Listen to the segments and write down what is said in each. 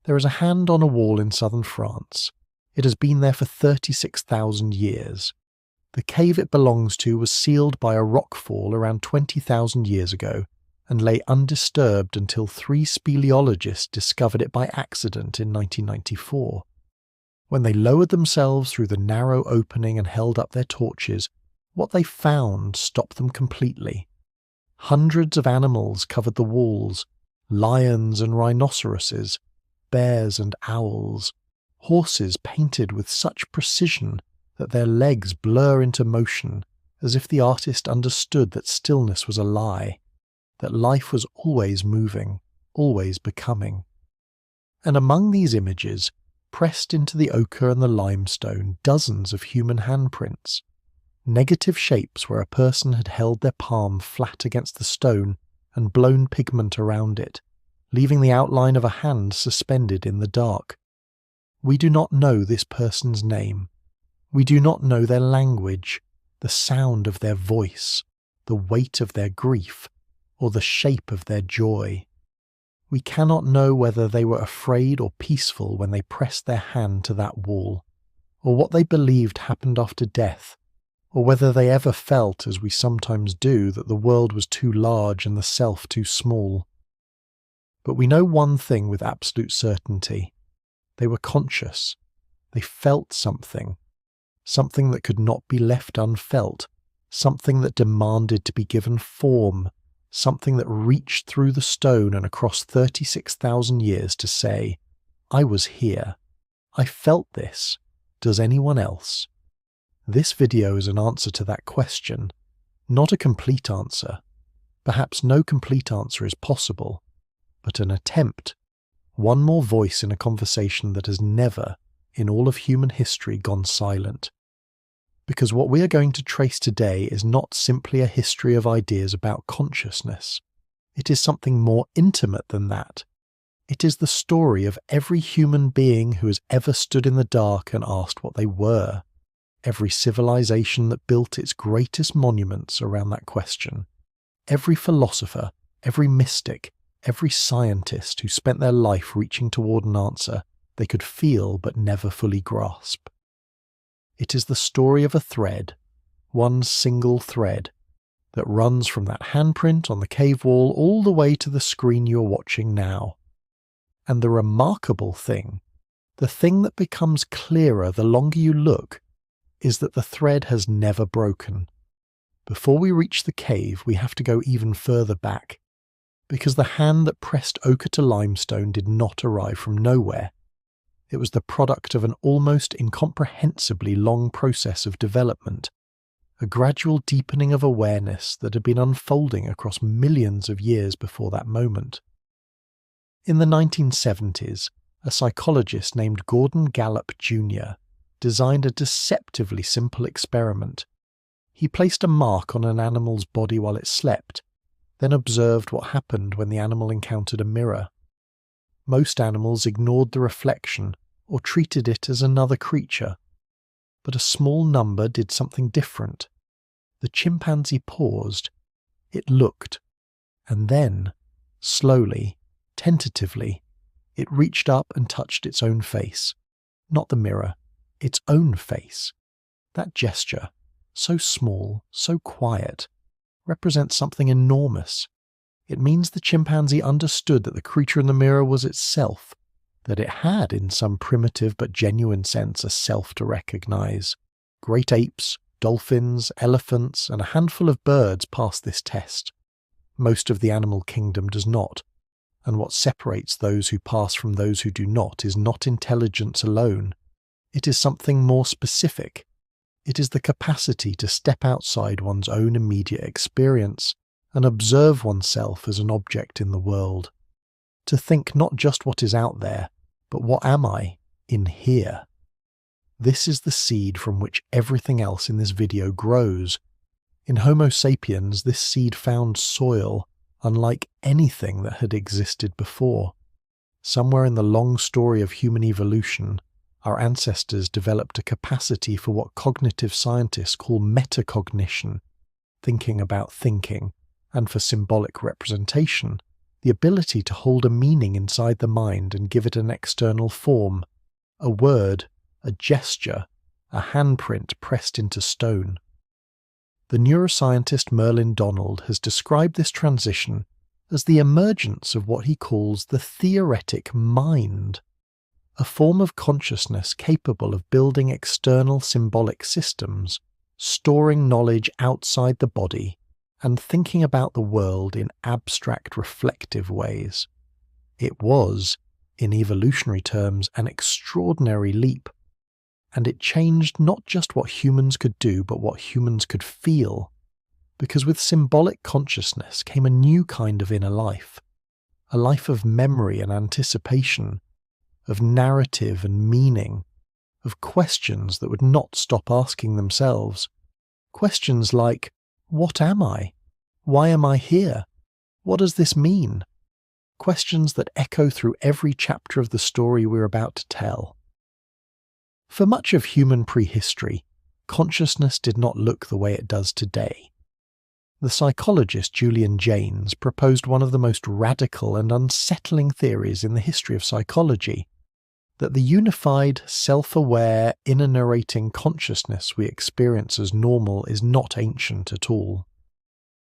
There is a hand on a wall in southern France. It has been there for 36,000 years. The cave it belongs to was sealed by a rockfall around 20,000 years ago and lay undisturbed until 3 speleologists discovered it by accident in 1994. When they lowered themselves through the narrow opening and held up their torches, what they found stopped them completely. Hundreds of animals covered the walls, lions and rhinoceroses, bears and owls, horses painted with such precision that their legs blur into motion, as if the artist understood that stillness was a lie, that life was always moving, always becoming. And among these images, pressed into the ochre and the limestone, dozens of human handprints, negative shapes where a person had held their palm flat against the stone and blown pigment around it, leaving the outline of a hand suspended in the dark. We do not know this person's name. We do not know their language, the sound of their voice, the weight of their grief, or the shape of their joy. We cannot know whether they were afraid or peaceful when they pressed their hand to that wall, or what they believed happened after death, or whether they ever felt, as we sometimes do, that the world was too large and the self too small. But we know one thing with absolute certainty. They were conscious. They felt something. Something that could not be left unfelt. Something that demanded to be given form. Something that reached through the stone and across 36,000 years to say, I was here. I felt this. Does anyone else? This video is an answer to that question. Not a complete answer. Perhaps no complete answer is possible. But an attempt, one more voice in a conversation that has never, in all of human history, gone silent. Because what we are going to trace today is not simply a history of ideas about consciousness. It is something more intimate than that. It is the story of every human being who has ever stood in the dark and asked what they were, every civilization that built its greatest monuments around that question, every philosopher, every mystic, every scientist who spent their life reaching toward an answer they could feel but never fully grasp. It is the story of a thread, one single thread, that runs from that handprint on the cave wall all the way to the screen you are watching now. And the remarkable thing, the thing that becomes clearer the longer you look, is that the thread has never broken. Before we reach the cave, we have to go even further back, because the hand that pressed ochre to limestone did not arrive from nowhere. It was the product of an almost incomprehensibly long process of development, a gradual deepening of awareness that had been unfolding across millions of years before that moment. In the 1970s, a psychologist named Gordon Gallup Jr. designed a deceptively simple experiment. He placed a mark on an animal's body while it slept, then observed what happened when the animal encountered a mirror. Most animals ignored the reflection or treated it as another creature, but a small number did something different. The chimpanzee paused, it looked, and then, slowly, tentatively, it reached up and touched its own face, not the mirror, its own face. That gesture, so small, so quiet, represents something enormous. It means the chimpanzee understood that the creature in the mirror was itself, that it had, in some primitive but genuine sense, a self to recognize. Great apes, dolphins, elephants, and a handful of birds pass this test. Most of the animal kingdom does not, and what separates those who pass from those who do not is not intelligence alone. It is something more specific. It is the capacity to step outside one's own immediate experience and observe oneself as an object in the world. To think not just what is out there, but what am I in here? This is the seed from which everything else in this video grows. In Homo sapiens, this seed found soil unlike anything that had existed before. Somewhere in the long story of human evolution, our ancestors developed a capacity for what cognitive scientists call metacognition, thinking about thinking, and for symbolic representation, the ability to hold a meaning inside the mind and give it an external form, a word, a gesture, a handprint pressed into stone. The neuroscientist Merlin Donald has described this transition as the emergence of what he calls the theoretic mind, a form of consciousness capable of building external symbolic systems, storing knowledge outside the body, and thinking about the world in abstract reflective ways. It was, in evolutionary terms, an extraordinary leap, and it changed not just what humans could do, but what humans could feel, because with symbolic consciousness came a new kind of inner life, a life of memory and anticipation, of narrative and meaning, of questions that would not stop asking themselves. Questions like, what am I? Why am I here? What does this mean? Questions that echo through every chapter of the story we're about to tell. For much of human prehistory, consciousness did not look the way it does today. The psychologist Julian Jaynes proposed one of the most radical and unsettling theories in the history of psychology, that the unified, self-aware, inner-narrating consciousness we experience as normal is not ancient at all.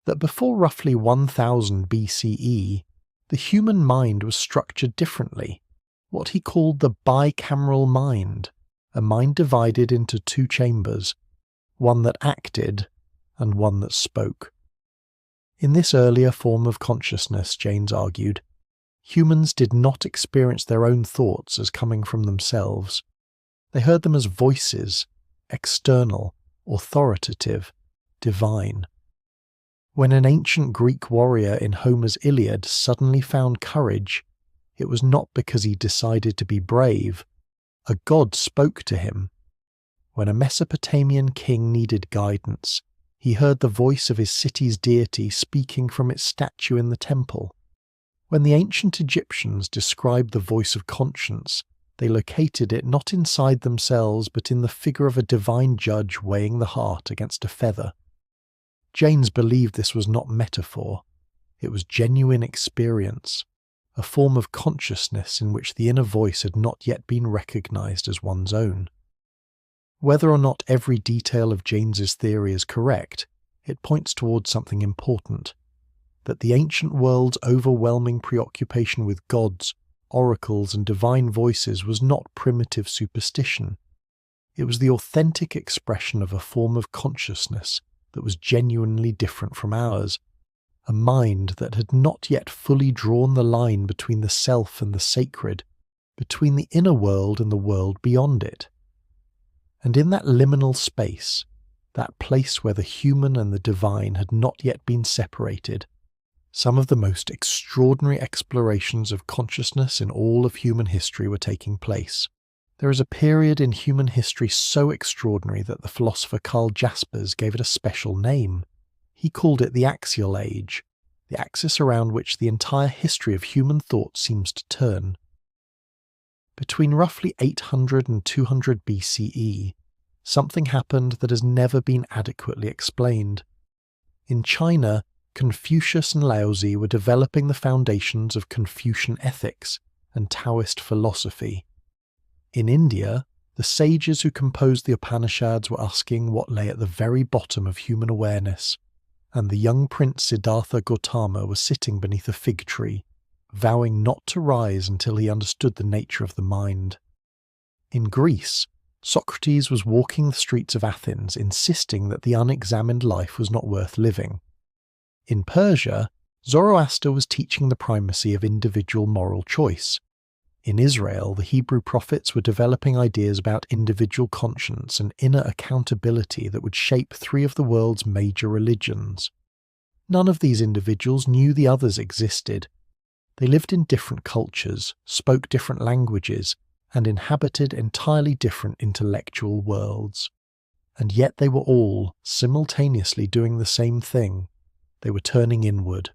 That before roughly 1000 BCE, the human mind was structured differently, what he called the bicameral mind, a mind divided into two chambers, one that acted and one that spoke. In this earlier form of consciousness, Jaynes argued, humans did not experience their own thoughts as coming from themselves. They heard them as voices, external, authoritative, divine. When an ancient Greek warrior in Homer's Iliad suddenly found courage, it was not because he decided to be brave. A god spoke to him. When a Mesopotamian king needed guidance, he heard the voice of his city's deity speaking from its statue in the temple. When the ancient Egyptians described the voice of conscience, they located it not inside themselves but in the figure of a divine judge weighing the heart against a feather. Jaynes believed this was not metaphor. It was genuine experience, a form of consciousness in which the inner voice had not yet been recognized as one's own. Whether or not every detail of Jaynes's theory is correct, it points towards something important, that the ancient world's overwhelming preoccupation with gods, oracles, and divine voices was not primitive superstition. It was the authentic expression of a form of consciousness that was genuinely different from ours, a mind that had not yet fully drawn the line between the self and the sacred, between the inner world and the world beyond it. And in that liminal space, that place where the human and the divine had not yet been separated, some of the most extraordinary explorations of consciousness in all of human history were taking place. There is a period in human history so extraordinary that the philosopher Karl Jaspers gave it a special name. He called it the Axial Age, the axis around which the entire history of human thought seems to turn. Between roughly 800 and 200 BCE, something happened that has never been adequately explained. In China, Confucius and Laozi were developing the foundations of Confucian ethics and Taoist philosophy. In India, the sages who composed the Upanishads were asking what lay at the very bottom of human awareness, and the young prince Siddhartha Gautama was sitting beneath a fig tree, vowing not to rise until he understood the nature of the mind. In Greece, Socrates was walking the streets of Athens, insisting that the unexamined life was not worth living. In Persia, Zoroaster was teaching the primacy of individual moral choice. In Israel, the Hebrew prophets were developing ideas about individual conscience and inner accountability that would shape three of the world's major religions. None of these individuals knew the others existed. They lived in different cultures, spoke different languages, and inhabited entirely different intellectual worlds. And yet they were all simultaneously doing the same thing. They were turning inward.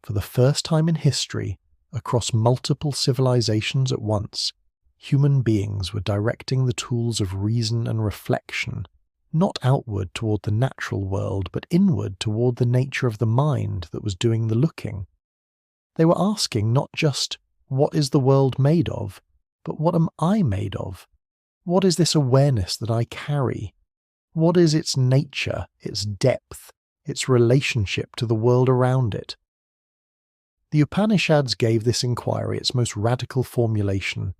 For the first time in history, across multiple civilizations at once, human beings were directing the tools of reason and reflection, not outward toward the natural world, but inward toward the nature of the mind that was doing the looking. They were asking not just, what is the world made of, but what am I made of? What is this awareness that I carry? What is its nature, its depth, its relationship to the world around it? The Upanishads gave this inquiry its most radical formulation.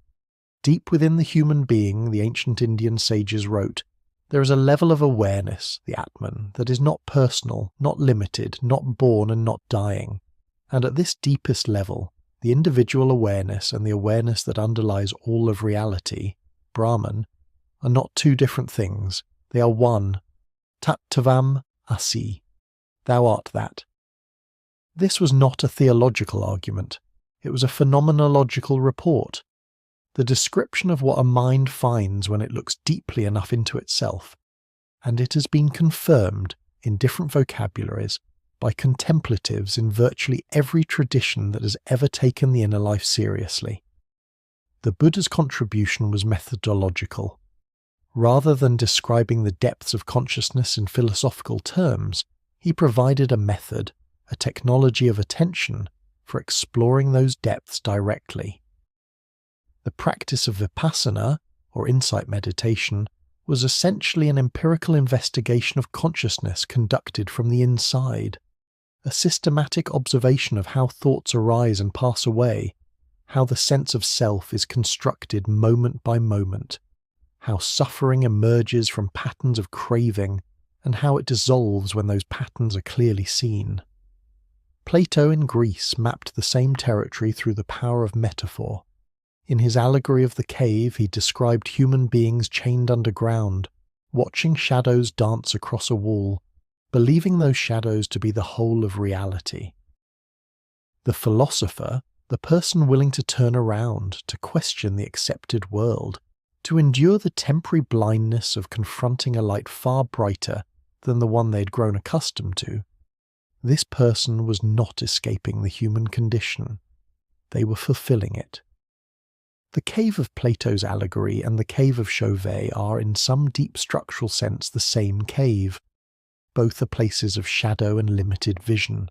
Deep within the human being, the ancient Indian sages wrote, there is a level of awareness, the Atman, that is not personal, not limited, not born and not dying. And at this deepest level, the individual awareness and the awareness that underlies all of reality, Brahman, are not two different things. They are one. Tat Tavam Asi. Thou art that. This was not a theological argument. It was a phenomenological report. The description of what a mind finds when it looks deeply enough into itself. And it has been confirmed in different vocabularies by contemplatives in virtually every tradition that has ever taken the inner life seriously. The Buddha's contribution was methodological. Rather than describing the depths of consciousness in philosophical terms, he provided a method, a technology of attention for exploring those depths directly. The practice of vipassana, or insight meditation, was essentially an empirical investigation of consciousness conducted from the inside, a systematic observation of how thoughts arise and pass away, how the sense of self is constructed moment by moment, how suffering emerges from patterns of craving, and how it dissolves when those patterns are clearly seen. Plato in Greece mapped the same territory through the power of metaphor. In his allegory of the cave, he described human beings chained underground, watching shadows dance across a wall, believing those shadows to be the whole of reality. The philosopher, the person willing to turn around, to question the accepted world, to endure the temporary blindness of confronting a light far brighter than the one they had grown accustomed to, this person was not escaping the human condition. They were fulfilling it. The cave of Plato's allegory and the cave of Chauvet are in some deep structural sense the same cave. Both are places of shadow and limited vision.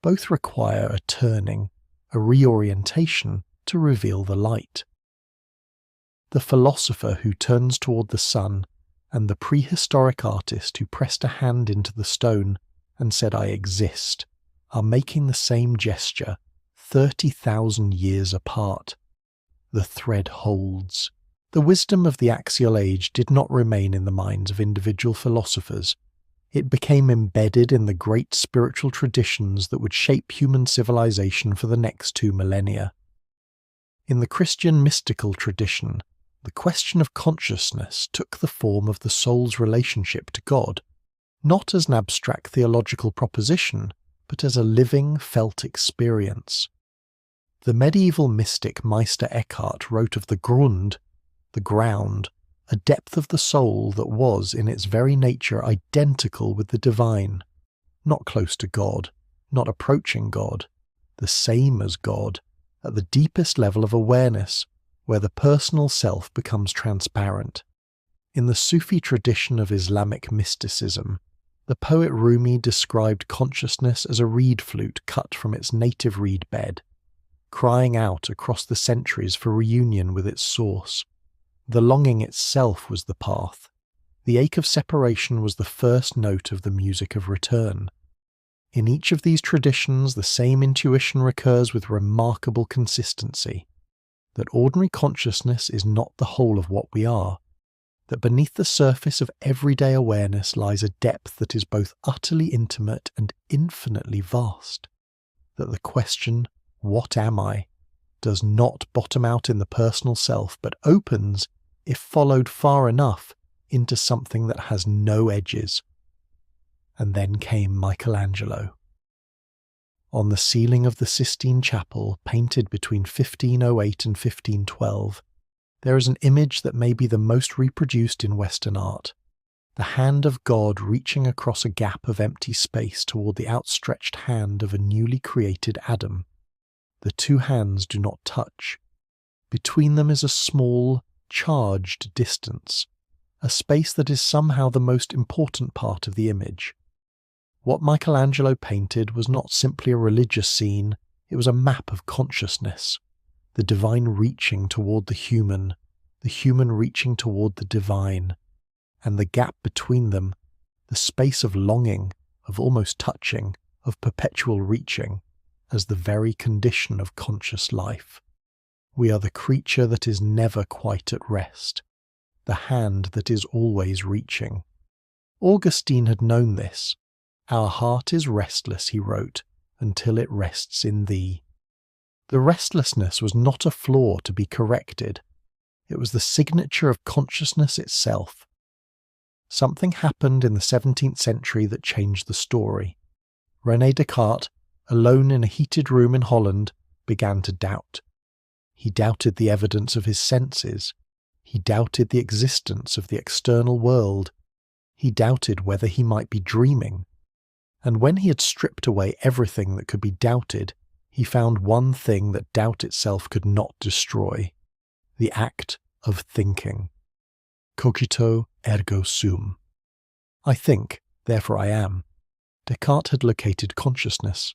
Both require a turning, a reorientation to reveal the light. The philosopher who turns toward the sun and the prehistoric artist who pressed a hand into the stone and said, "I exist," are making the same gesture 30,000 years apart. The thread holds. The wisdom of the Axial Age did not remain in the minds of individual philosophers. It became embedded in the great spiritual traditions that would shape human civilization for the next 2 millennia. In the Christian mystical tradition, the question of consciousness took the form of the soul's relationship to God, not as an abstract theological proposition, but as a living, felt experience. The medieval mystic Meister Eckhart wrote of the Grund, the ground, a depth of the soul that was, in its very nature, identical with the divine, not close to God, not approaching God, the same as God, at the deepest level of awareness, where the personal self becomes transparent. In the Sufi tradition of Islamic mysticism, the poet Rumi described consciousness as a reed flute cut from its native reed bed, crying out across the centuries for reunion with its source. The longing itself was the path. The ache of separation was the first note of the music of return. In each of these traditions, the same intuition recurs with remarkable consistency, that ordinary consciousness is not the whole of what we are, that beneath the surface of everyday awareness lies a depth that is both utterly intimate and infinitely vast, that the question, "What am I?" does not bottom out in the personal self, but opens, if followed far enough, into something that has no edges. And then came Michelangelo. On the ceiling of the Sistine Chapel, painted between 1508 and 1512, there is an image that may be the most reproduced in Western art, the hand of God reaching across a gap of empty space toward the outstretched hand of a newly created Adam. The two hands do not touch. Between them is a small, charged distance, a space that is somehow the most important part of the image. What Michelangelo painted was not simply a religious scene, It was a map of consciousness, the divine reaching toward the human reaching toward the divine, and the gap between them, the space of longing, of almost touching, of perpetual reaching, as the very condition of conscious life. We are the creature that is never quite at rest, the hand that is always reaching. Augustine had known this. Our heart is restless, he wrote, until it rests in thee. The restlessness was not a flaw to be corrected. It was the signature of consciousness itself. Something happened in the 17th century that changed the story. René Descartes, alone in a heated room in Holland, began to doubt. He doubted the evidence of his senses. He doubted the existence of the external world. He doubted whether he might be dreaming. And when he had stripped away everything that could be doubted, he found one thing that doubt itself could not destroy: the act of thinking. Cogito ergo sum. I think, therefore I am. Descartes had located consciousness,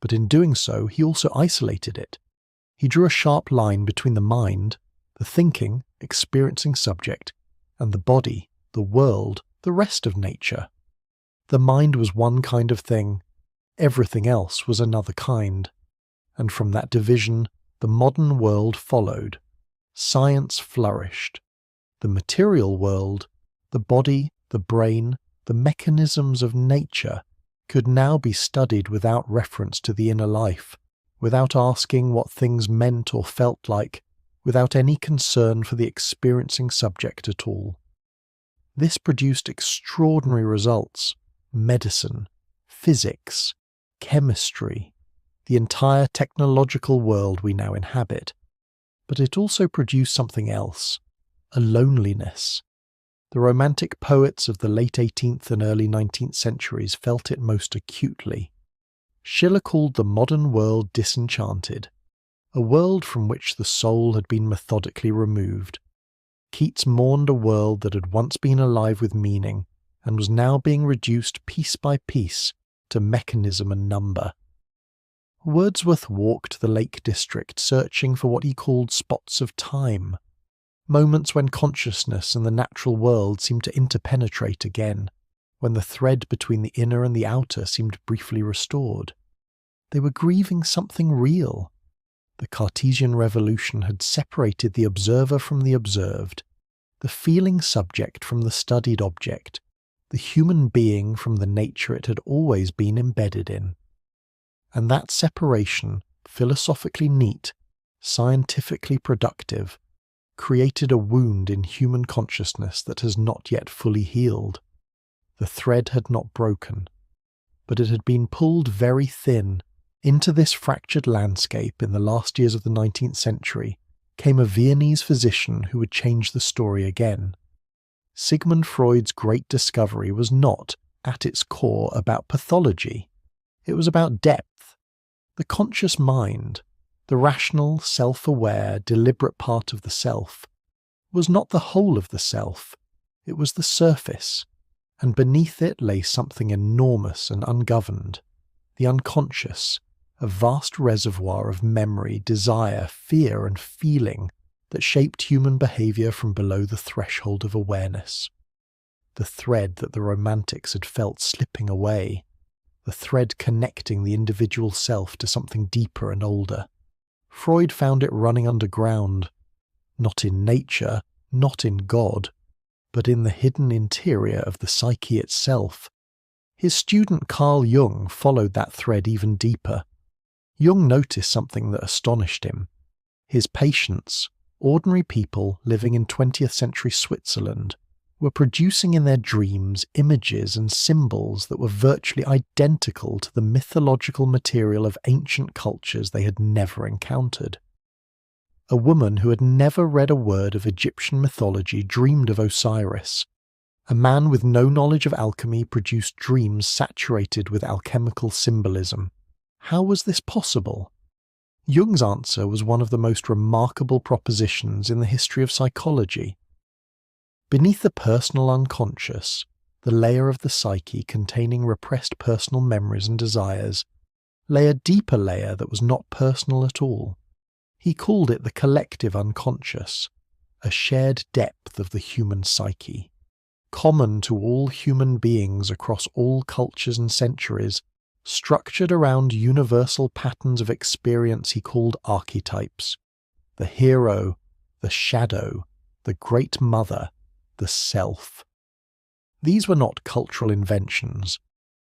but in doing so he also isolated it. He drew a sharp line between the mind, the thinking, experiencing subject, and the body, the world, the rest of nature. The mind was one kind of thing, everything else was another kind, and from that division the modern world followed. Science flourished. The material world, the body, the brain, the mechanisms of nature, could now be studied without reference to the inner life, without asking what things meant or felt like, without any concern for the experiencing subject at all. This produced extraordinary results: medicine, physics, chemistry, the entire technological world we now inhabit. But it also produced something else: a loneliness. The romantic poets of the late 18th and early 19th centuries felt it most acutely. Schiller called the modern world disenchanted, a world from which the soul had been methodically removed. Keats mourned a world that had once been alive with meaning and was now being reduced piece by piece to mechanism and number. Wordsworth walked the Lake District searching for what he called spots of time, moments when consciousness and the natural world seemed to interpenetrate again, when the thread between the inner and the outer seemed briefly restored. They were grieving something real. The Cartesian revolution had separated the observer from the observed, the feeling subject from the studied object, the human being from the nature it had always been embedded in. And that separation, philosophically neat, scientifically productive, created a wound in human consciousness that has not yet fully healed. The thread had not broken, but it had been pulled very thin. Into this fractured landscape in the last years of the 19th century came a Viennese physician who would change the story again. Sigmund Freud's great discovery was not, at its core, about pathology. It was about depth. The conscious mind, the rational, self-aware, deliberate part of the self, was not the whole of the self. It was the surface, and beneath it lay something enormous and ungoverned, the unconscious, a vast reservoir of memory, desire, fear, and feeling that shaped human behaviour from below the threshold of awareness. The thread that the Romantics had felt slipping away, the thread connecting the individual self to something deeper and older. Freud found it running underground, not in nature, not in God, but in the hidden interior of the psyche itself. His student Carl Jung followed that thread even deeper. Jung noticed something that astonished him. His patients, ordinary people living in 20th century Switzerland, were producing in their dreams images and symbols that were virtually identical to the mythological material of ancient cultures they had never encountered. A woman who had never read a word of Egyptian mythology dreamed of Osiris. A man with no knowledge of alchemy produced dreams saturated with alchemical symbolism. How was this possible? Jung's answer was one of the most remarkable propositions in the history of psychology. Beneath the personal unconscious, the layer of the psyche containing repressed personal memories and desires, lay a deeper layer that was not personal at all. He called it the collective unconscious, a shared depth of the human psyche, common to all human beings across all cultures and centuries, structured around universal patterns of experience he called archetypes: the hero, the shadow, the great mother, the self. These were not cultural inventions.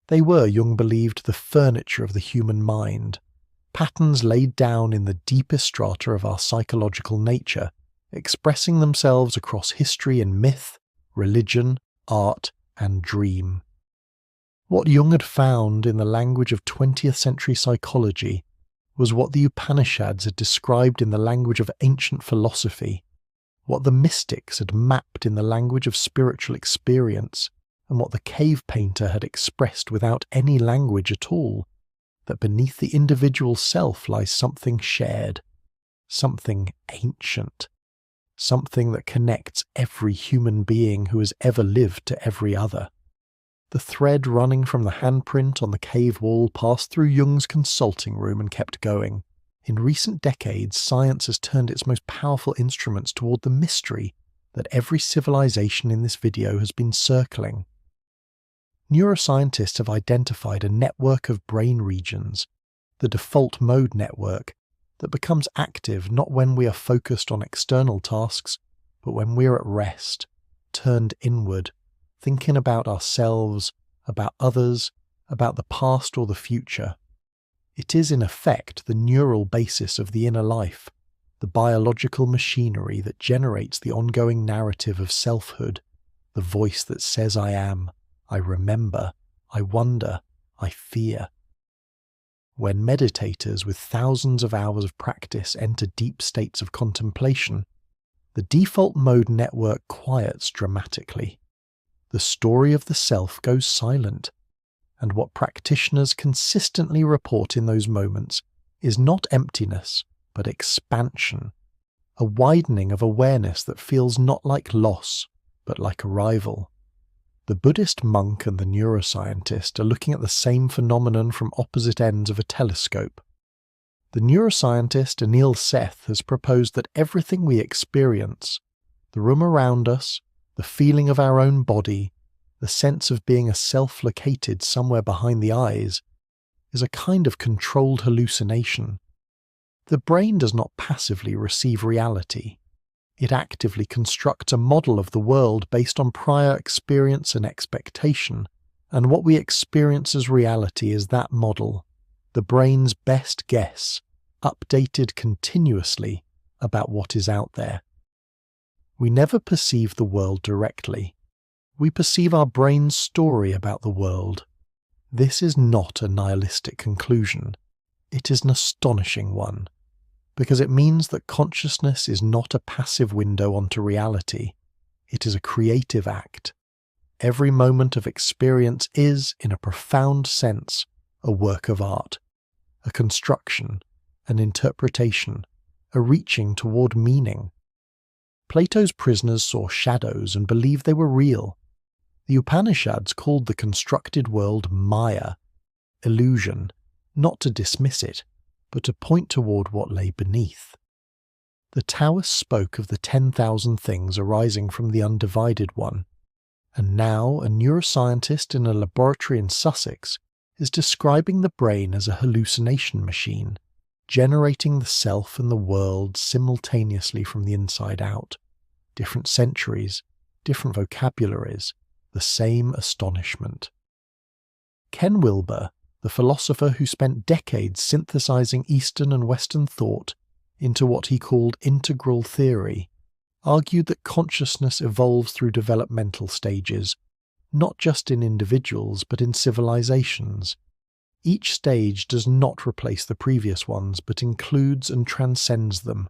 They were, Jung believed, the furniture of the human mind, patterns laid down in the deepest strata of our psychological nature, expressing themselves across history in myth, religion, art, and dream. What Jung had found in the language of 20th century psychology was what the Upanishads had described in the language of ancient philosophy, what the mystics had mapped in the language of spiritual experience, and what the cave painter had expressed without any language at all, that beneath the individual self lies something shared, something ancient, something that connects every human being who has ever lived to every other. The thread running from the handprint on the cave wall passed through Jung's consulting room and kept going. In recent decades, science has turned its most powerful instruments toward the mystery that every civilization in this video has been circling. Neuroscientists have identified a network of brain regions, the default mode network, that becomes active not when we are focused on external tasks, but when we are at rest, turned inward, thinking about ourselves, about others, about the past or the future. It is in effect the neural basis of the inner life, the biological machinery that generates the ongoing narrative of selfhood, the voice that says I am, I remember, I wonder, I fear. When meditators with thousands of hours of practice enter deep states of contemplation, the default mode network quiets dramatically. The story of the self goes silent, and what practitioners consistently report in those moments is not emptiness, but expansion, a widening of awareness that feels not like loss, but like arrival. The Buddhist monk and the neuroscientist are looking at the same phenomenon from opposite ends of a telescope. The neuroscientist Anil Seth has proposed that everything we experience, the room around us, the feeling of our own body, the sense of being a self located somewhere behind the eyes, is a kind of controlled hallucination. The brain does not passively receive reality. It actively constructs a model of the world based on prior experience and expectation, and what we experience as reality is that model, the brain's best guess, updated continuously about what is out there. We never perceive the world directly. We perceive our brain's story about the world. This is not a nihilistic conclusion. It is an astonishing one, because it means that consciousness is not a passive window onto reality. It is a creative act. Every moment of experience is, in a profound sense, a work of art, a construction, an interpretation, a reaching toward meaning. Plato's prisoners saw shadows and believed they were real. The Upanishads called the constructed world Maya, illusion, not to dismiss it, but to point toward what lay beneath. The Taoists spoke of the 10,000 things arising from the undivided one, and now a neuroscientist in a laboratory in Sussex is describing the brain as a hallucination machine, generating the self and the world simultaneously from the inside out. Different centuries, different vocabularies, the same astonishment. Ken Wilber, the philosopher who spent decades synthesizing Eastern and Western thought into what he called integral theory, argued that consciousness evolves through developmental stages, not just in individuals but in civilizations. Each stage does not replace the previous ones but includes and transcends them,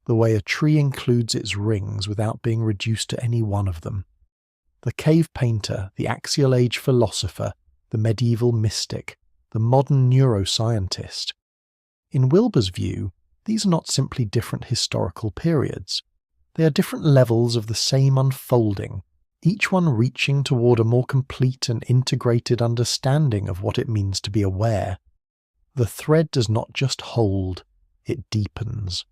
the way a tree includes its rings without being reduced to any one of them. The cave painter, the Axial Age philosopher, the medieval mystic, the modern neuroscientist. In Wilber's view, these are not simply different historical periods. They are different levels of the same unfolding, each one reaching toward a more complete and integrated understanding of what it means to be aware. The thread does not just hold, it deepens.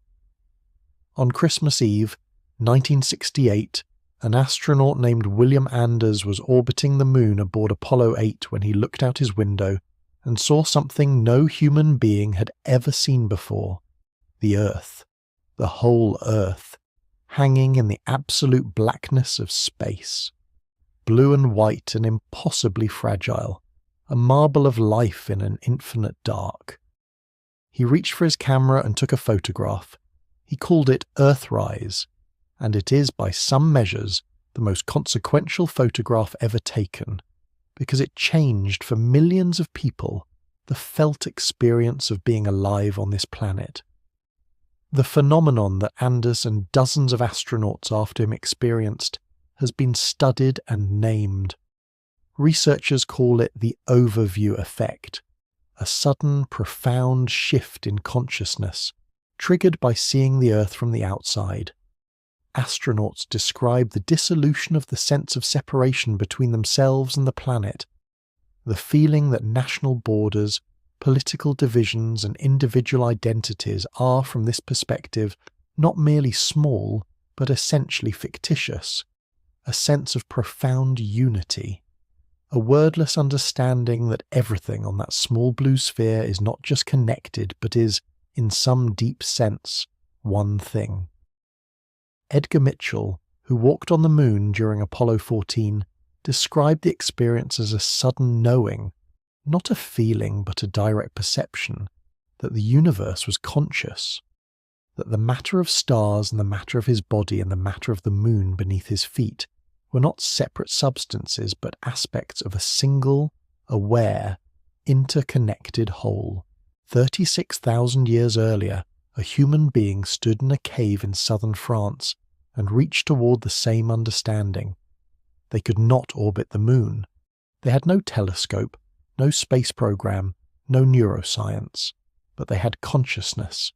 On Christmas Eve, 1968, an astronaut named William Anders was orbiting the moon aboard Apollo 8 when he looked out his window and saw something no human being had ever seen before: the Earth, the whole Earth, hanging in the absolute blackness of space. Blue and white and impossibly fragile, a marble of life in an infinite dark. He reached for his camera and took a photograph. He called it Earthrise, and it is by some measures the most consequential photograph ever taken, because it changed for millions of people the felt experience of being alive on this planet. The phenomenon that Anders and dozens of astronauts after him experienced has been studied and named. Researchers call it the overview effect, a sudden, profound shift in consciousness, triggered by seeing the Earth from the outside. Astronauts describe the dissolution of the sense of separation between themselves and the planet, the feeling that national borders, political divisions and individual identities are, from this perspective, not merely small, but essentially fictitious, a sense of profound unity, a wordless understanding that everything on that small blue sphere is not just connected, but is, in some deep sense, one thing. Edgar Mitchell, who walked on the moon during Apollo 14, described the experience as a sudden knowing, not a feeling but a direct perception, that the universe was conscious, that the matter of stars and the matter of his body and the matter of the moon beneath his feet were not separate substances but aspects of a single, aware, interconnected whole. 36,000 years earlier, a human being stood in a cave in southern France and reached toward the same understanding. They could not orbit the moon. They had no telescope, no space program, no neuroscience, but they had consciousness.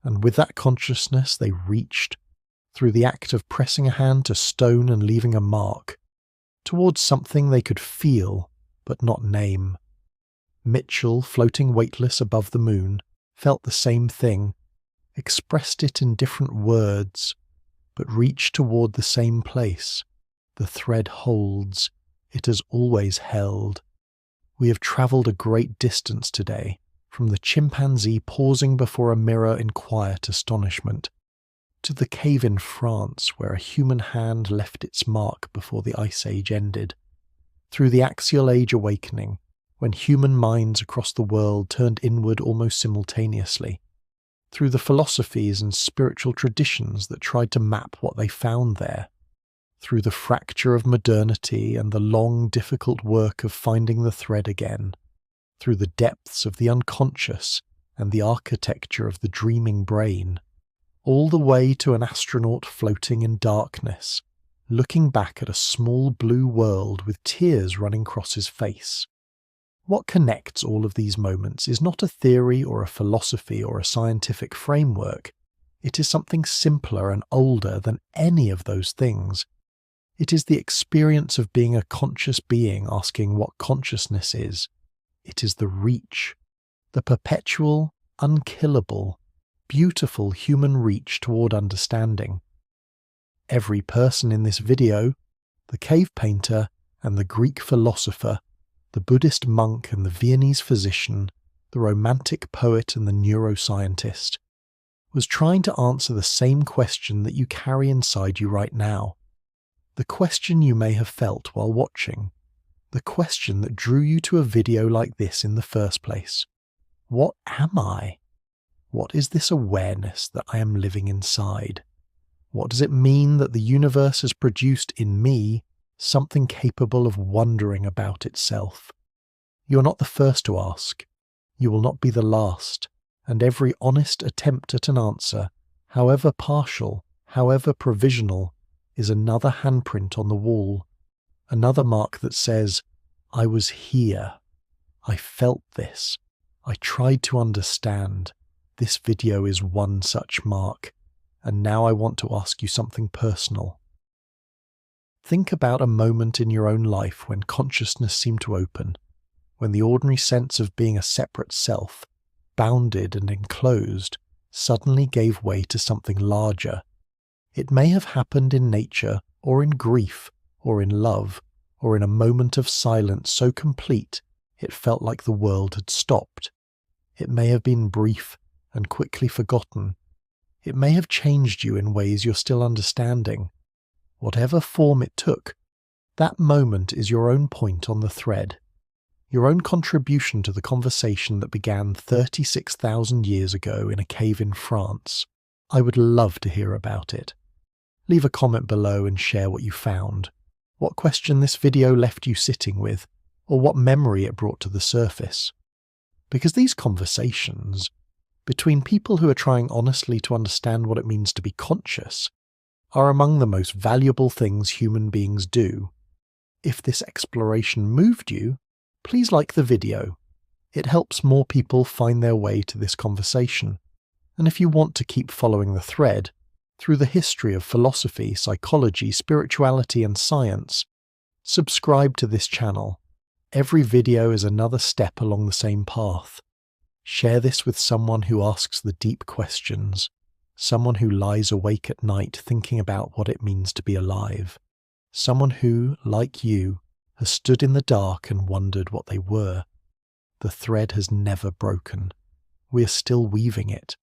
And with that consciousness they reached, through the act of pressing a hand to stone and leaving a mark, towards something they could feel but not name. Mitchell, floating weightless above the moon, felt the same thing, expressed it in different words, but reached toward the same place. The thread holds. It has always held. We have travelled a great distance today, from the chimpanzee pausing before a mirror in quiet astonishment, to the cave in France where a human hand left its mark before the Ice Age ended, through the Axial Age awakening, when human minds across the world turned inward almost simultaneously, through the philosophies and spiritual traditions that tried to map what they found there, through the fracture of modernity and the long, difficult work of finding the thread again, through the depths of the unconscious and the architecture of the dreaming brain, all the way to an astronaut floating in darkness, looking back at a small blue world with tears running across his face. What connects all of these moments is not a theory or a philosophy or a scientific framework. It is something simpler and older than any of those things. It is the experience of being a conscious being asking what consciousness is. It is the reach, the perpetual, unkillable, beautiful human reach toward understanding. Every person in this video, the cave painter and the Greek philosopher, the Buddhist monk and the Viennese physician, the romantic poet and the neuroscientist, was trying to answer the same question that you carry inside you right now. The question you may have felt while watching. The question that drew you to a video like this in the first place. What am I? What is this awareness that I am living inside? What does it mean that the universe has produced in me something capable of wondering about itself? You are not the first to ask. You will not be the last, and every honest attempt at an answer, however partial, however provisional, is another handprint on the wall, another mark that says, I was here. I felt this. I tried to understand. This video is one such mark, and now I want to ask you something personal. Think about a moment in your own life when consciousness seemed to open, when the ordinary sense of being a separate self bounded and enclosed suddenly gave way to something larger. It may have happened in nature, or in grief, or in love, or in a moment of silence so complete it felt like the world had stopped. It may have been brief and quickly forgotten. It may have changed you in ways you're still understanding. Whatever form it took, that moment is your own point on the thread, your own contribution to the conversation that began 36,000 years ago in a cave in France. I would love to hear about it. Leave a comment below and share what you found, what question this video left you sitting with, or what memory it brought to the surface. Because these conversations, between people who are trying honestly to understand what it means to be conscious, are among the most valuable things human beings do. If this exploration moved you, please like the video. It helps more people find their way to this conversation. And if you want to keep following the thread, through the history of philosophy, psychology, spirituality and science, subscribe to this channel. Every video is another step along the same path. Share this with someone who asks the deep questions, someone who lies awake at night thinking about what it means to be alive, someone who, like you, has stood in the dark and wondered what they were. The thread has never broken. We are still weaving it.